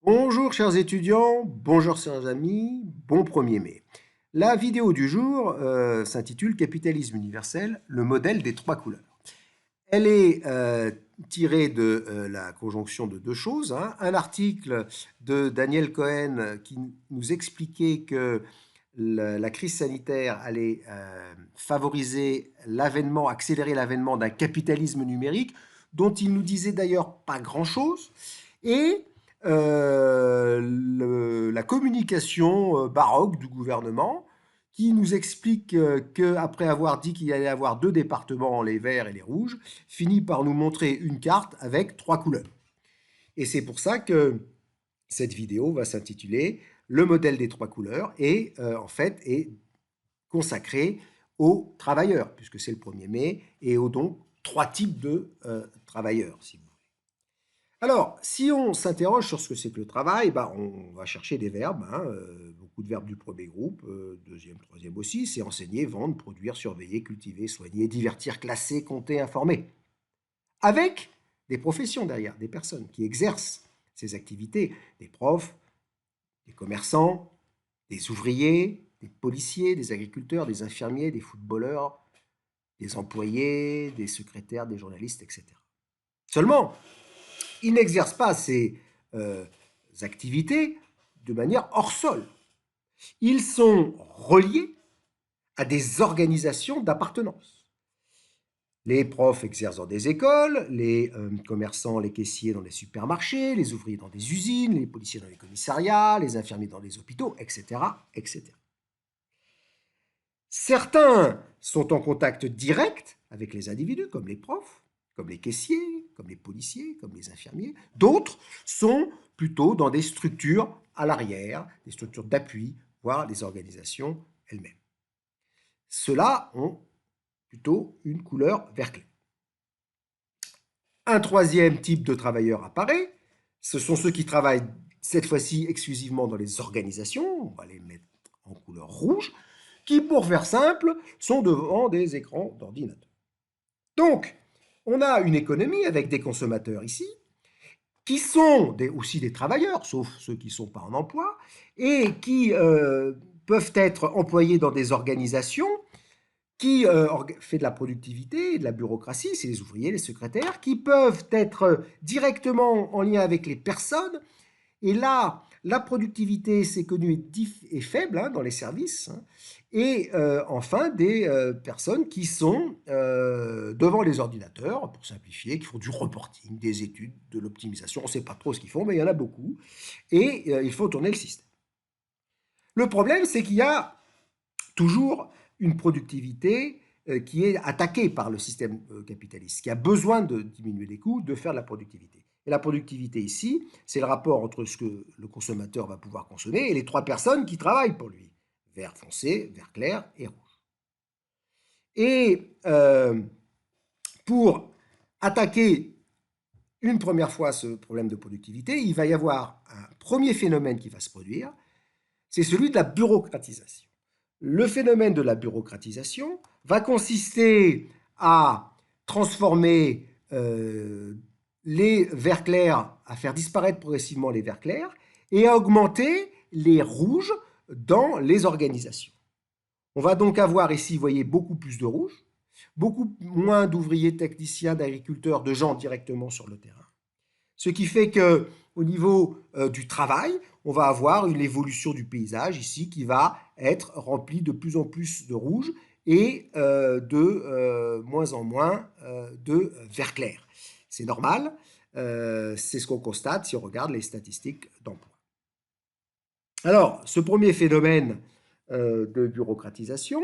Bonjour chers étudiants, bonjour chers amis, bon 1er mai. La vidéo du jour s'intitule Capitalisme universel, le modèle des 3 couleurs. Elle est tirée de la conjonction de 2 choses, hein. Un article de Daniel Cohen qui nous expliquait que la crise sanitaire allait favoriser l'avènement, accélérer l'avènement d'un capitalisme numérique dont il nous disait d'ailleurs pas grand-chose, et la communication baroque du gouvernement qui nous explique qu'après avoir dit qu'il allait avoir 2 départements, les verts et les rouges, finit par nous montrer une carte avec 3 couleurs. Et c'est pour ça que cette vidéo va s'intituler « Le modèle des 3 couleurs » et en fait est consacrée aux travailleurs, puisque c'est le 1er mai, et aux donc 3 types de travailleurs, si vous voulez. Alors, si on s'interroge sur ce que c'est que le travail, on va chercher des verbes, hein, beaucoup de verbes du premier groupe, deuxième, troisième aussi, c'est enseigner, vendre, produire, surveiller, cultiver, soigner, divertir, classer, compter, informer. Avec des professions derrière, des personnes qui exercent ces activités, des profs, des commerçants, des ouvriers, des policiers, des agriculteurs, des infirmiers, des footballeurs, des employés, des secrétaires, des journalistes, etc. Seulement, ils n'exercent pas ces activités de manière hors sol. Ils sont reliés à des organisations d'appartenance. Les profs exercent dans des écoles, les commerçants, les caissiers dans des supermarchés, les ouvriers dans des usines, les policiers dans les commissariats, les infirmiers dans des hôpitaux, etc., etc. Certains sont en contact direct avec les individus, comme les profs, comme les caissiers, comme les policiers, comme les infirmiers. D'autres sont plutôt dans des structures à l'arrière, des structures d'appui, voire des organisations elles-mêmes. Ceux-là ont plutôt une couleur vert clair. Un troisième type de travailleurs apparaît, ce sont ceux qui travaillent cette fois-ci exclusivement dans les organisations, on va les mettre en couleur rouge, qui, pour faire simple, sont devant des écrans d'ordinateur. Donc, on a une économie avec des consommateurs ici, qui sont aussi des travailleurs, sauf ceux qui ne sont pas en emploi, et qui peuvent être employés dans des organisations qui fait de la productivité et de la bureaucratie, c'est les ouvriers, les secrétaires, qui peuvent être directement en lien avec les personnes. Et là, la productivité, c'est connu, est faible hein, dans les services. Hein. Et enfin, des personnes qui sont devant les ordinateurs, pour simplifier, qui font du reporting, des études, de l'optimisation. On ne sait pas trop ce qu'ils font, mais il y en a beaucoup. Et il faut tourner le système. Le problème, c'est qu'il y a toujours une productivité qui est attaquée par le système capitaliste, qui a besoin de diminuer les coûts, de faire de la productivité. Et la productivité ici, c'est le rapport entre ce que le consommateur va pouvoir consommer et les 3 personnes qui travaillent pour lui. Vert foncé, vert clair et rouge. Et pour attaquer une première fois ce problème de productivité, il va y avoir un premier phénomène qui va se produire, c'est celui de la bureaucratisation. Le phénomène de la bureaucratisation va consister à transformer les verts clairs, à faire disparaître progressivement les verts clairs et à augmenter les rouges dans les organisations. On va donc avoir ici, vous voyez, beaucoup plus de rouges, beaucoup moins d'ouvriers, techniciens, d'agriculteurs, de gens directement sur le terrain. Ce qui fait qu'au niveau du travail, on va avoir une évolution du paysage ici qui va être rempli de plus en plus de rouge et de moins en moins de vert clair. C'est normal, c'est ce qu'on constate si on regarde les statistiques d'emploi. Alors, ce premier phénomène de bureaucratisation,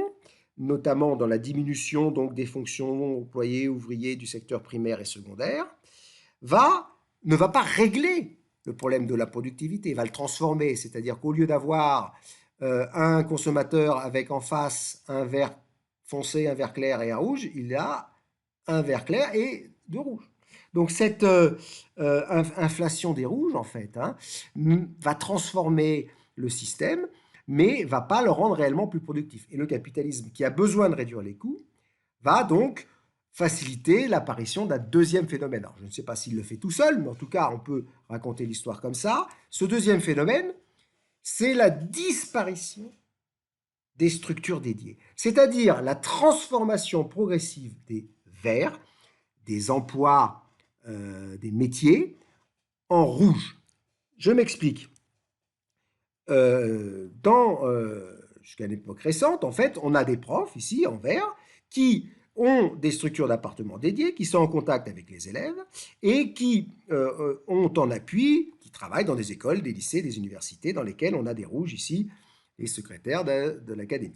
notamment dans la diminution donc, des fonctions employés, ouvriers du secteur primaire et secondaire, ne va pas régler le problème de la productivité, va le transformer, c'est-à-dire qu'au lieu d'avoir un consommateur avec en face un vert foncé, un vert clair et un rouge, il a un vert clair et deux rouges. Donc cette inflation des rouges, en fait, hein, va transformer le système, mais va pas le rendre réellement plus productif. Et le capitalisme, qui a besoin de réduire les coûts, va donc faciliter l'apparition d'un deuxième phénomène. Alors, je ne sais pas s'il le fait tout seul, mais en tout cas, on peut raconter l'histoire comme ça. Ce deuxième phénomène, c'est la disparition des structures dédiées, c'est-à-dire la transformation progressive des vers, des emplois, des métiers, en rouge. Je m'explique. Jusqu'à l'époque récente, en fait, on a des profs ici en vert qui ont des structures d'appartements dédiées, qui sont en contact avec les élèves et qui ont en appui, qui travaillent dans des écoles, des lycées, des universités, dans lesquelles on a des rouges ici, les secrétaires de l'académie.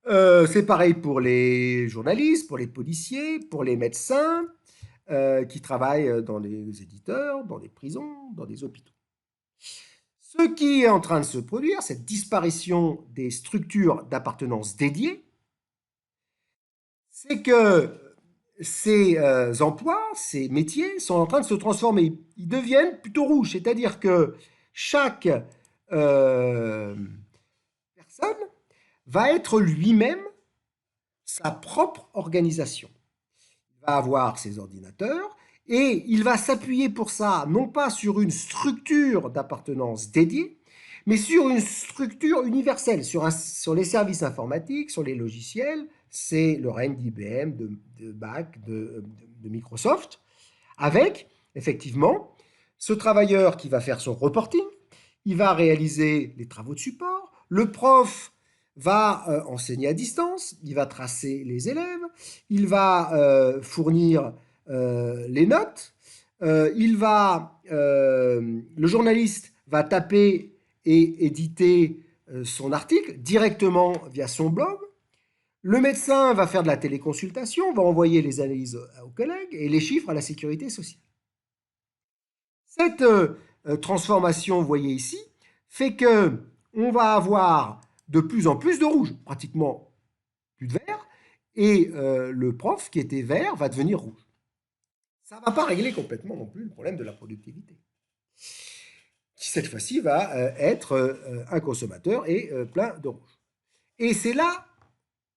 C'est pareil pour les journalistes, pour les policiers, pour les médecins qui travaillent dans les éditeurs, dans les prisons, dans des hôpitaux. Ce qui est en train de se produire, cette disparition des structures d'appartenance dédiées, c'est que ces emplois, ces métiers sont en train de se transformer. Ils deviennent plutôt rouges, c'est-à-dire que chaque personne va être lui-même sa propre organisation. Il va avoir ses ordinateurs et il va s'appuyer pour ça, non pas sur une structure d'appartenance dédiée, mais sur une structure universelle, sur les services informatiques, sur les logiciels. C'est le règne d'IBM, de Mac, de Microsoft, avec, effectivement, ce travailleur qui va faire son reporting, il va réaliser les travaux de support, le prof va enseigner à distance, il va tracer les élèves, il va fournir les notes, le journaliste va taper et éditer son article directement via son blog. Le médecin va faire de la téléconsultation, va envoyer les analyses aux collègues et les chiffres à la sécurité sociale. Cette transformation, vous voyez ici, fait qu'on va avoir de plus en plus de rouge, pratiquement plus de vert, et le prof qui était vert va devenir rouge. Ça ne va pas régler complètement non plus le problème de la productivité, qui cette fois-ci va être un consommateur et plein de rouge. Et c'est là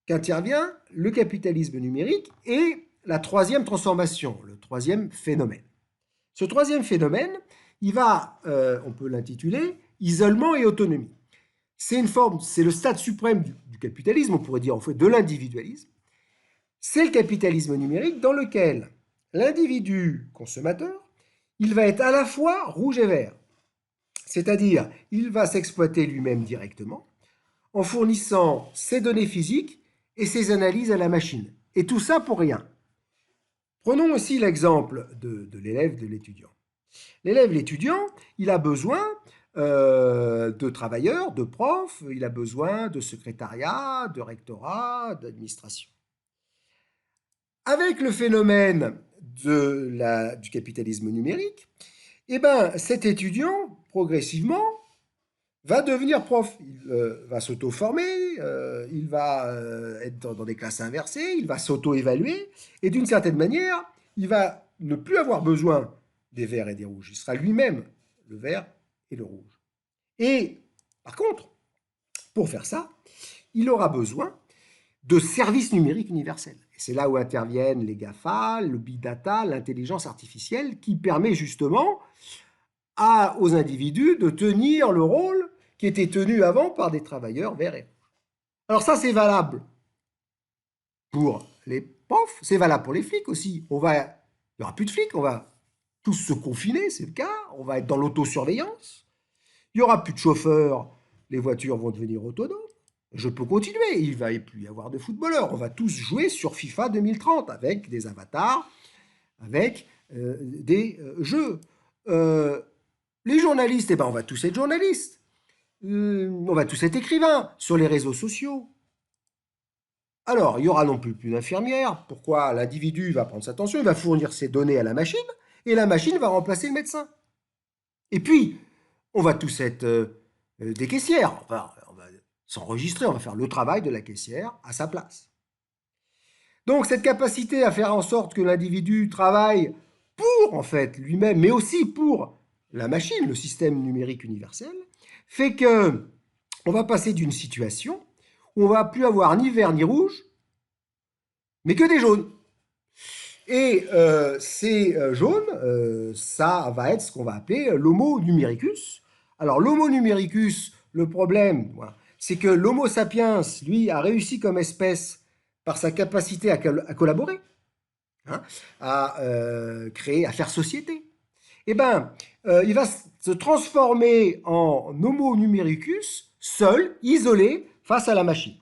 qu'intervient le capitalisme numérique et la troisième transformation, le troisième phénomène. Ce troisième phénomène, on peut l'intituler isolement et autonomie. C'est le stade suprême du capitalisme, on pourrait dire en fait de l'individualisme. C'est le capitalisme numérique dans lequel l'individu consommateur, il va être à la fois rouge et vert. C'est-à-dire, il va s'exploiter lui-même directement en fournissant ses données physiques et ses analyses à la machine. Et tout ça pour rien. Prenons aussi l'exemple de l'élève, de l'étudiant. L'élève, l'étudiant, il a besoin de travailleurs, de profs, il a besoin de secrétariat, de rectorat, d'administration. Avec le phénomène du capitalisme numérique, eh ben, cet étudiant, progressivement, va devenir prof. Il va s'auto-former, il va être dans des classes inversées, il va s'auto-évaluer, et d'une certaine manière, il va ne plus avoir besoin des verts et des rouges. Il sera lui-même le vert et le rouge. Et par contre, pour faire ça, il aura besoin de services numériques universels. Et c'est là où interviennent les GAFA, le big data, l'intelligence artificielle, qui permet justement aux individus de tenir le rôle qui était tenu avant par des travailleurs verts et rouges. Alors ça, c'est valable pour les profs, c'est valable pour les flics aussi. Il n'y aura plus de flics, on va tous se confiner, c'est le cas, on va être dans l'autosurveillance. Il n'y aura plus de chauffeurs, les voitures vont devenir autonomes. Je peux continuer, il ne va plus y avoir de footballeurs. On va tous jouer sur FIFA 2030 avec des avatars, avec des jeux. Les journalistes, eh ben, on va tous être journalistes. On va tous être écrivains sur les réseaux sociaux. Alors, il n'y aura non plus d'infirmières. Pourquoi? L'individu va prendre sa tension, il va fournir ses données à la machine, et la machine va remplacer le médecin. Et puis, on va tous être des caissières. Enfin, on va s'enregistrer, on va faire le travail de la caissière à sa place. Donc, cette capacité à faire en sorte que l'individu travaille pour, en fait, lui-même, mais aussi pour la machine, le système numérique universel, fait que on va passer d'une situation où on ne va plus avoir ni vert ni rouge, mais que des jaunes. Et ces jaunes, ça va être ce qu'on va appeler l'Homo numericus. Alors l'Homo numericus, le problème, voilà, c'est que l'Homo sapiens, lui, a réussi comme espèce par sa capacité à collaborer, hein, à créer, à faire société. Eh bien, il va se transformer en Homo numericus, seul, isolé, face à la machine.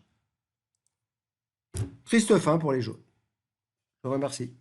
Triste fin pour les jaunes. Je vous remercie.